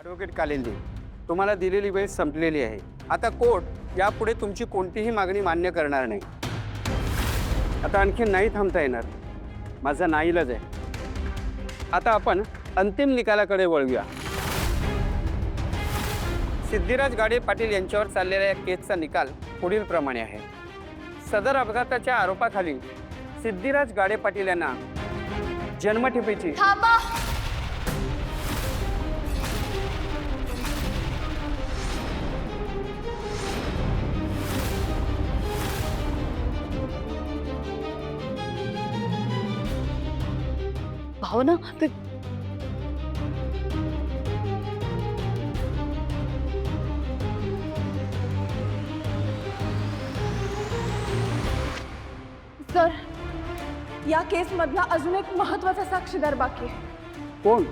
Advocate Kalindi, तुम्हाला दिलेली वेळ संपलेली आहे. आता कोर्ट यापुढे तुमची कोणतीही मागणी मान्य करणार नाही. आता आणखी नाही थांबता येणार. माझा नाईलाज आहे. आता आपण अंतिम निकालाकडे वळूया. सिद्धिराज गाडे पाटील यांच्यावर चाललेल्या या केसचा निकाल पुढील प्रमाणे आहे. सदर अपघाताच्या आरोपाखाली सिद्धिराज गाडे पाटील यांना जन्मठेपेची थांबा. भावना ते सर, या केसमधला अजून एक महत्त्वाचा साक्षीदार बाकी आहे. कोण?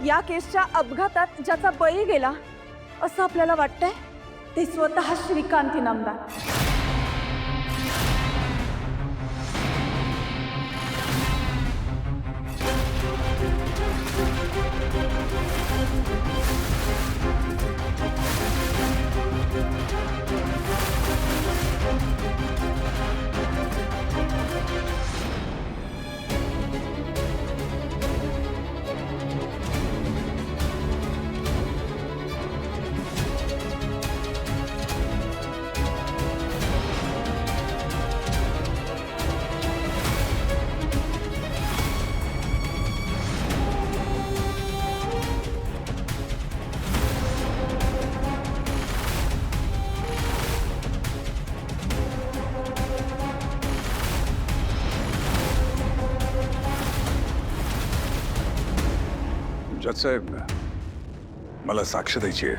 या केसच्या अपघातात ज्याचा बळी गेला असं आपल्याला वाटतंय ते स्वतः श्रीकांत इनामदार. जज साहेब, मला साक्ष द्यायची आहे.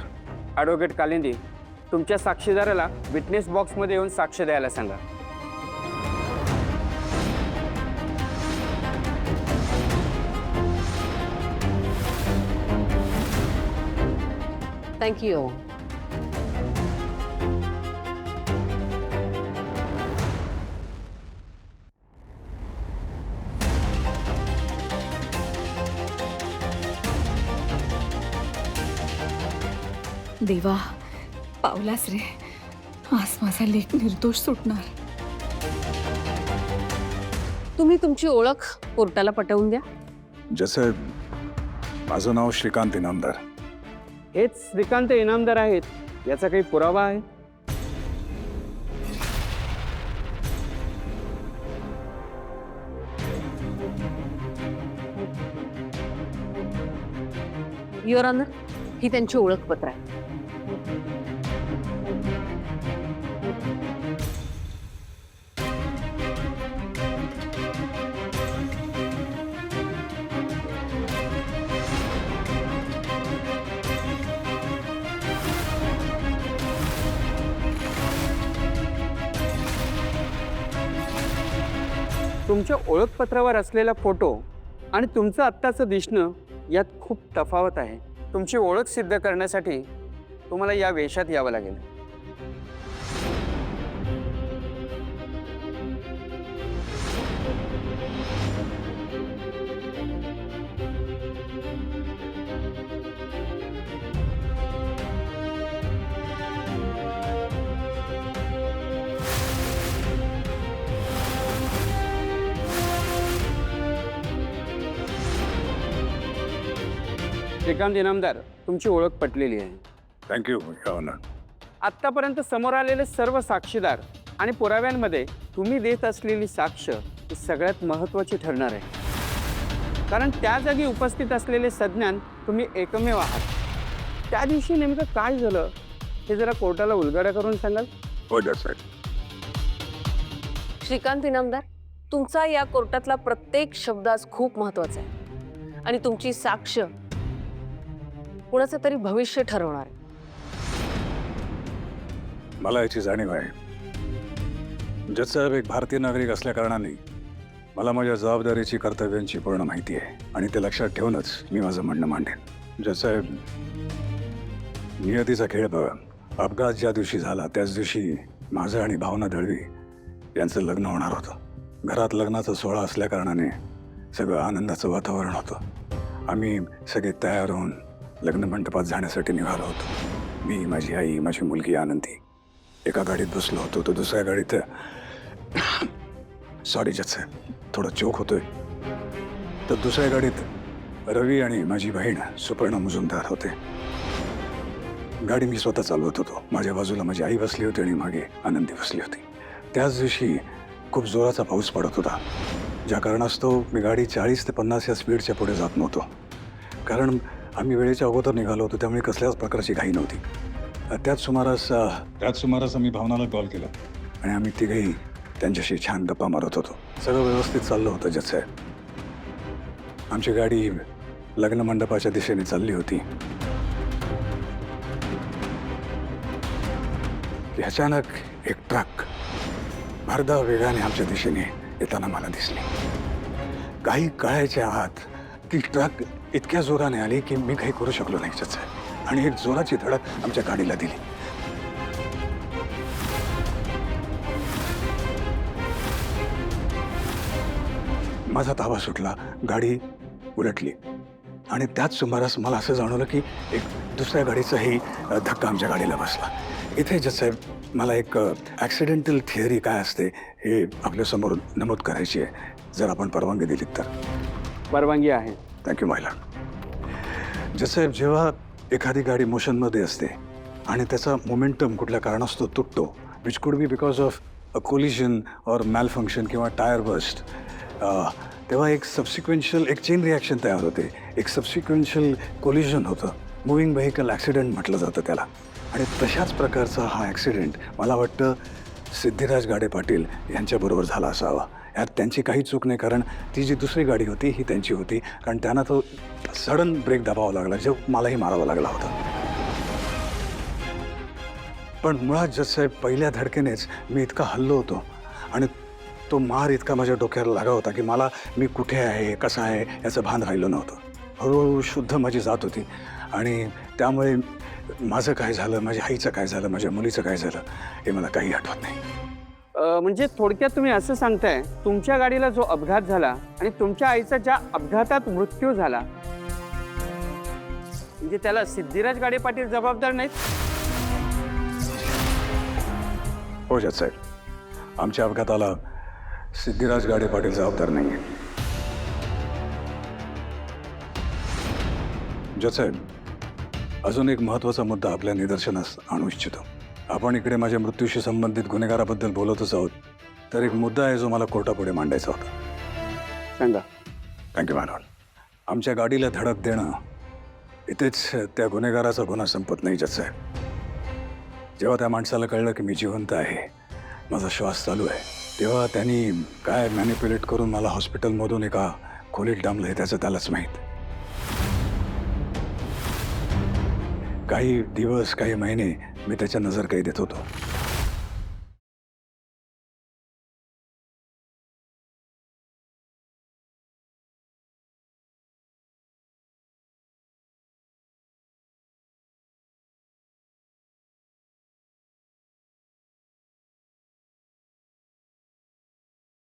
ॲडव्होकेट कालिंदी, तुमच्या साक्षीदाराला विटनेस बॉक्समध्ये येऊन साक्ष द्यायला सांगा. थँक्यू. देवा, पावलास रे. आज माझा लेक निर्दोष सुटणार. तुम्ही तुमची ओळख कोर्टाला पटवून द्या. जज साहेब, माझं नाव श्रीकांत इनामदार. हेच श्रीकांत इनामदार आहेत याचा काही पुरावा आहे? युअर ऑनर, ही त्यांची ओळखपत्र आहे. तुमच्या ओळखपत्रावर असलेला फोटो आणि तुमचं आत्ताचं दिसणं यात खूप तफावत आहे. तुमची ओळख सिद्ध करण्यासाठी तुम्हाला या वेशात यावं लागेल. श्रीकांत इनामदार, तुमची ओळख पटलेली आहे. Thank you honour. आत्तापर्यंत समोर आलेले सर्व साक्षीदार आणि पुराव्यांमध्ये तुम्ही देत असलेली साक्ष ही सगळ्यात महत्त्वाची ठरणार आहे. कारण त्या जागी उपस्थित असलेले सज्ञान तुम्ही एकमेव आहात. त्या दिवशी नेमकं काय झालं हे जरा कोर्टाला उलगडा करून सांगाल? हो जज साहेब. श्रीकांत इनामदार, तुमचा या कोर्टातला प्रत्येक शब्द आज खूप महत्वाचा आहे आणि तुमची साक्ष कुणाचं तरी भविष्य ठरवणार आहे. मला याची जाणीव आहे. जज साहेब, एक भारतीय नागरिक असल्या कारणाने मला माझ्या जबाबदारीची, कर्तव्यांची पूर्ण माहिती आहे आणि ते लक्षात ठेवूनच मी माझं म्हणणं मांडेन. जज साहेब, नियतीचा खेळ बघा. अपघात ज्या दिवशी झाला त्याच दिवशी माझं आणि भावना दळवी यांचं लग्न होणार होतं. घरात लग्नाचा सोहळा असल्या कारणाने सगळं आनंदाचं वातावरण होतं. आम्ही सगळे तयार होऊन लग्न मंडपात जाण्यासाठी निघालो होतो. मी, माझी आई, माझी मुलगी आनंदी एका गाडीत बसलो होतो. तो दुसऱ्या गाडीत सॉरी जज थोडा चोक होतोय. तर दुसऱ्या गाडीत रवी आणि माझी बहीण सुपर्णा मुजुमदार होते. गाडी मी स्वतः चालवत होतो. माझ्या बाजूला माझी आई बसली होती आणि मागे आनंदी बसली होती. त्याच दिवशी खूप जोराचा पाऊस पडत होता, ज्या कारणास्तव मी गाडी 40 ते 50 या स्पीडच्या पुढे जात नव्हतो. कारण आम्ही वेळेच्या अगोदर निघालो होतो, त्यामुळे कसल्याच प्रकारची घाई नव्हती. त्याच सुमारास आम्ही भावनाला कॉल केला आणि आम्ही तिघेही त्यांच्याशी छान गप्पा मारत होतो. सगळं व्यवस्थित चाललं होतं जज साहेब. आमची गाडी लग्न मंडपाच्या दिशेने चालली होती की अचानक एक ट्रक भरधाव वेगाने आमच्या दिशेने येताना मला दिसली. काही कळायच्या आत ती ट्रक इतक्या जोराने आली की मी काही करू शकलो नाही जज साहेब, आणि एक जोराची धडक आमच्या गाडीला दिली. माझा ताबा सुटला, गाडी उलटली आणि त्याच सुमारास मला असं जाणवलं की एक दुसऱ्या गाडीचाही धक्का आमच्या गाडीला बसला. इथे जज साहेब मला एक ॲक्सिडेंटल थिअरी काय असते हे आपल्यासमोर नमूद करायची आहे, जर आपण परवानगी दिलीत तर. परवानगी आहे. थँक्यू मायला. जज साहेब, जेव्हा एखादी गाडी मोशनमध्ये असते आणि त्याचा मोमेंटम कुठल्या कारणास्तव तुटतो, which could be because of a collision or malfunction किंवा टायर बस्ट, तेव्हा एक सबसिक्वेन्शियल एक चेन रिॲक्शन तयार होते. एक सबसिक्वेन्शियल कोलिजन होतं. मुव्हिंग व्हेकल ॲक्सिडेंट म्हटलं जातं त्याला. आणि तशाच प्रकारचा हा ॲक्सिडेंट मला वाटतं सिद्धिराज गाडे पाटील यांच्याबरोबर झाला असावा. यात त्यांची काही चूक नाही, कारण ती जी दुसरी गाडी होती ही त्यांची होती, कारण त्यांना तो सडन ब्रेक दाबावा लागला, जो मलाही मारावा लागला होता. पण मुळात जज साहेब पहिल्या धडकेनेच मी इतका हल्लो होतो आणि तो मार इतका माझ्या डोक्याला लागा होता की मी कुठे आहे, कसा आहे याचं भान राहिलं नव्हतं. हळूहळू शुद्ध माझी जात होती आणि त्यामुळे माझं काय झालं, माझ्या आईचं काय झालं, माझ्या मुलीचं काय झालं हे मला काही आठवत नाही. म्हणजे थोडक्यात तुम्ही असं सांगताय, तुमच्या गाडीला जो अपघात झाला आणि तुमच्या आईचा ज्या अपघातात मृत्यू झाला, म्हणजे त्याला सिद्धिराज गाडे पाटील जबाबदार नाहीत? हो जज साहेब, आमच्या अपघाताला सिद्धिराज गाडे पाटील जबाबदार नाही आहे. जज साहेब, अजून एक महत्त्वाचा मुद्दा आपल्या निदर्शनास आणू इच्छितो. आपण इकडे माझ्या मृत्यूशी संबंधित गुन्हेगाराबद्दल बोलतच आहोत, तर एक मुद्दा आहे जो मला कोर्टापुढे मांडायचा होता. सांगा. Thank you madam. आमच्या गाडीला धडक देणं इथेच त्या गुन्हेगाराचा गुन्हा संपत नाही जज साहेब. जेव्हा त्या माणसाला कळलं की मी जिवंत आहे, माझा श्वास चालू आहे, तेव्हा त्यांनी काय मॅनिप्युलेट करून मला हॉस्पिटलमधून एका खोलीत डांबलं हे त्याचं त्यालाच माहीत. काही दिवस, काही महिने मी त्याच्या नजरकैदेत होतो.